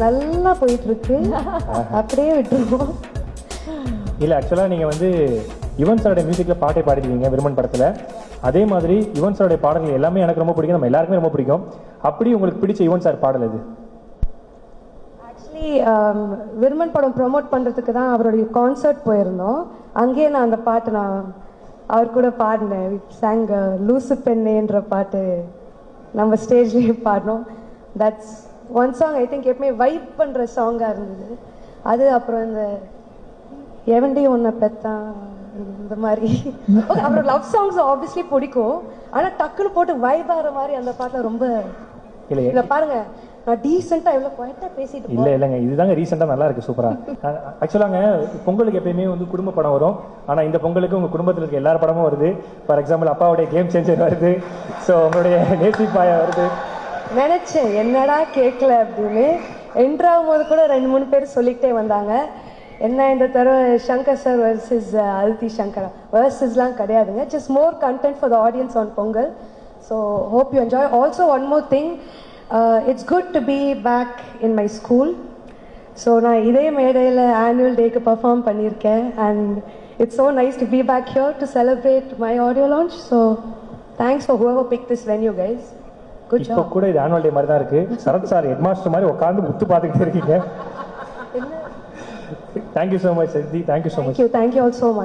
நல்லா போயிட்டு இருக்கு, அப்படியே விட்டுருவோம். இல்லை ஆக்சுவலாக நீங்கள் வந்து யுவன் சாரோட மியூசிக்கில் பாட்டை பாடிடுவீங்க விருமன் படத்தில். அதே மாதிரி யுவன் சாரோடைய பாடல்கள் எல்லாமே எனக்கு ரொம்ப பிடிக்கும், நம்ம எல்லாருக்குமே ரொம்ப பிடிக்கும். அப்படி உங்களுக்கு பிடிச்ச யுவன் சார் பாடல் எது? ஆக்சுவலி விருமன் படம் ப்ரொமோட் பண்ணுறதுக்கு தான் அவருடைய கான்சர்ட் போயிருந்தோம். அங்கேயே நான் அந்த பாட்டு நான் அவர் கூட பாடினேன். சாங் லூசு பெண்ணேன்ற பாட்டு நம்ம ஸ்டேஜ்லேயே பாடினோம். That's one song I think எப்பவுமே வைப் பண்ணுற சாங்காக இருந்தது அது. அப்புறம் இந்த எவன்டி ஒன்றை பெத்தான் இந்த மாதிரி அப்புறம் லவ் சாங்ஸ் ஆப்வியஸ்லி பிடிக்கும். ஆனால் டக்குன்னு போட்டு வைப் ஆகிற மாதிரி அந்த பாட்டில் ரொம்ப இல்லை. பாருங்க நான் டீசெண்டாக எவ்வளோ குவாய்ட்டாக பேசிட்டு இல்லை இல்லைங்க, இதுதாங்க ரீசெண்டாக நல்லா இருக்குது, சூப்பராக. ஆக்சுவலாங்க பொங்கலுக்கு எப்பயுமே வந்து குடும்ப படம் வரும். ஆனால் இந்த பொங்கலுக்கு உங்கள் குடும்பத்தில் இருக்க எல்லா படமும் வருது. ஃபார் எக்ஸாம்பிள் அப்பாவுடைய கேம் சேஞ்சர் வருது, ஸோ உங்களுடைய நேசிப்பாயா வருது. நினச்சேன் என்னடா கேட்கல அப்படின்னு. என்ட்ராகும் போது கூட 2-3 பேர் சொல்லிக்கிட்டே வந்தாங்க. என்ன இந்த தடவை சங்கர் சார் வர்சஸ் அதித்தி சங்கரா வர்சஸ்லாம் கிடையாதுங்க, just more content for the audience on Pongal. So hope you enjoy. Also one more thing, it's good to be back in my school. So நான் இதே மேடையில் ஆனுவல் டேக்கு பர்ஃபார்ம் பண்ணியிருக்கேன். And it's so nice to be back here to celebrate my audio launch. So thanks for whoever pick this venue guys. Good இப்போ கூட இது annual day மாதிரி தான் இருக்குது. சரத் சார் ஹெட் மாஸ்டர் மாதிரி உட்காந்து முத்து பார்த்துக்கிட்டே இருக்கீங்க. Thank you so much Shakti, thank you so much. Thank you all so much.